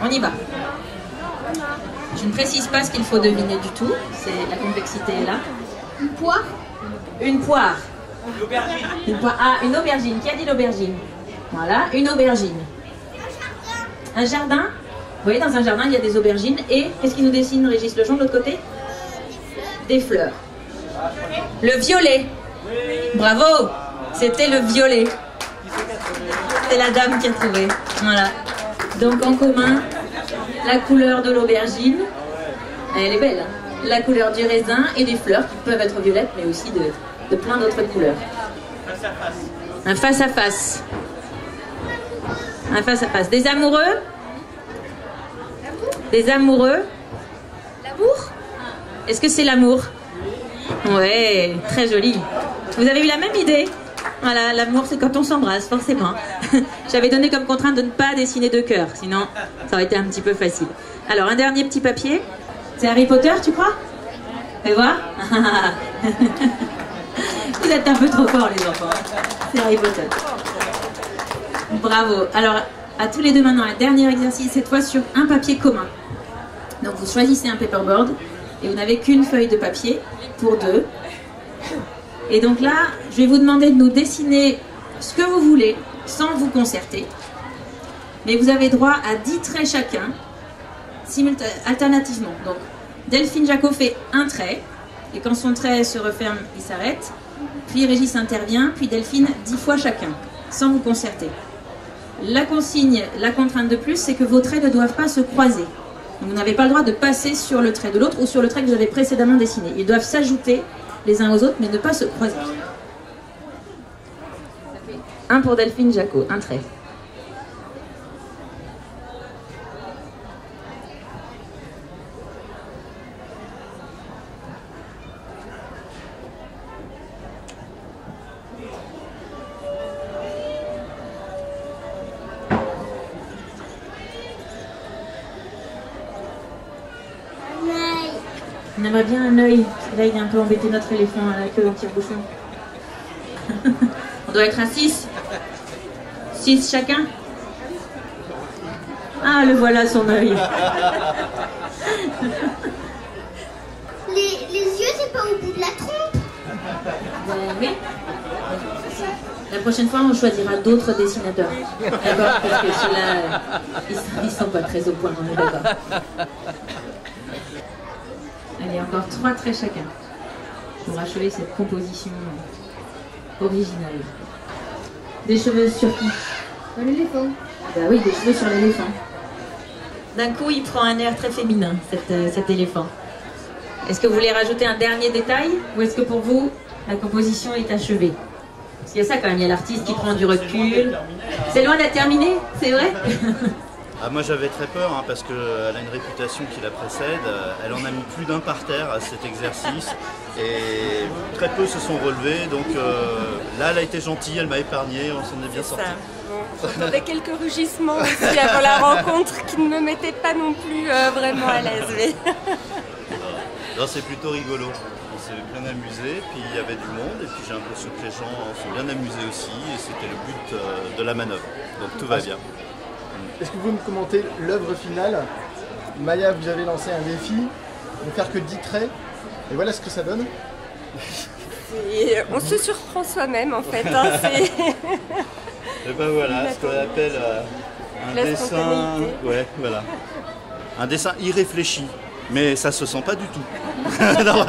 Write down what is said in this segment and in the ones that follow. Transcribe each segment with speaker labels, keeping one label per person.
Speaker 1: On y va. Je ne précise pas ce qu'il faut deviner du tout. La complexité est là.
Speaker 2: Une poire.
Speaker 1: Une poire. Une poire. Ah, une aubergine. Qui a dit l'aubergine? Voilà, une aubergine. Un jardin. Vous voyez, dans un jardin, il y a des aubergines. Et qu'est-ce qui nous dessine, Régis Lejean, de l'autre côté? Des fleurs. Le violet. Bravo. C'était le violet. C'est la dame qui a trouvé. Voilà. Donc en commun, la couleur de l'aubergine. Elle est belle. Hein, la couleur du raisin et des fleurs qui peuvent être violettes, mais aussi de plein d'autres couleurs. Un face-à-face. Un face-à-face. Des amoureux? Des amoureux?
Speaker 2: L'amour?
Speaker 1: Est-ce que c'est l'amour? Ouais, très joli. Vous avez eu la même idée? Voilà, l'amour c'est quand on s'embrasse, forcément. J'avais donné comme contrainte de ne pas dessiner de cœur, sinon ça aurait été un petit peu facile. Alors, un dernier petit papier. C'est Harry Potter, tu crois? Fais voir. Vous êtes un peu trop forts, les enfants. C'est Harry Potter. Bravo. Alors, à tous les deux maintenant, un dernier exercice, cette fois sur un papier commun. Donc, vous choisissez un paperboard et vous n'avez qu'une feuille de papier pour deux. Et donc là, je vais vous demander de nous dessiner ce que vous voulez, sans vous concerter. Mais vous avez droit à 10 traits chacun, alternativement. Donc, Delphine Jacot fait un trait, et quand son trait se referme, il s'arrête. Puis Régis intervient, puis Delphine 10 fois chacun, sans vous concerter. La consigne, la contrainte de plus, c'est que vos traits ne doivent pas se croiser. Donc, vous n'avez pas le droit de passer sur le trait de l'autre ou sur le trait que vous avez précédemment dessiné. Ils doivent s'ajouter les uns aux autres, mais ne pas se croiser. Un pour Delphine Jacot, un trait. On aimerait bien un œil, parce que là il est un peu embêté notre éléphant à la queue en tire-bouchon. On doit être à 6. 6 chacun. Ah, le voilà son œil.
Speaker 2: Les yeux, c'est pas au bout de la trompe?
Speaker 1: Oui. La prochaine fois, on choisira d'autres dessinateurs. D'accord? Parce que ceux-là, ils sont pas très au point, on est d'accord. Allez, encore 3 traits chacun pour achever cette composition originale. Des cheveux sur qui?
Speaker 2: Sur l'éléphant.
Speaker 1: Bah oui, des cheveux sur l'éléphant. D'un coup, il prend un air très féminin, cet éléphant. Est-ce que vous voulez rajouter un dernier détail? Ou est-ce que pour vous, la composition est achevée? Parce qu'il y a ça quand même, il y a l'artiste qui prend du recul. C'est loin d'être terminé, c'est vrai?
Speaker 3: Ah, moi j'avais très peur hein, parce qu'elle a une réputation qui la précède, elle en a mis plus d'un par terre à cet exercice et très peu se sont relevés, donc là elle a été gentille, elle m'a épargné, on s'en est bien sorti.
Speaker 4: Bon, j'entendais quelques rugissements aussi avant la rencontre qui ne me mettaient pas non plus vraiment à l'aise. Mais...
Speaker 3: Non, c'est plutôt rigolo, on s'est bien amusé, puis il y avait du monde et puis j'ai l'impression que les gens sont bien amusés aussi et c'était le but de la manœuvre, donc tout va bien.
Speaker 5: Est-ce que vous pouvez me commenter l'œuvre finale? Maya, vous avez lancé un défi de faire que 10 traits, et voilà ce que ça donne.
Speaker 4: On se surprend soi-même en fait. Hein,
Speaker 3: et ben voilà, ce qu'on appelle un dessin. Ouais, voilà. Un dessin irréfléchi, mais ça se sent pas du tout. Non,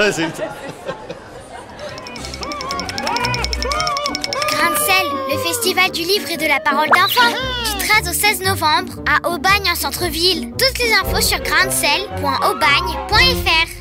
Speaker 6: Grain de sel, le festival du livre et de la parole d'enfants, du 13 au 16 novembre à Aubagne en centre-ville. Toutes les infos sur graindesel.aubagne.fr.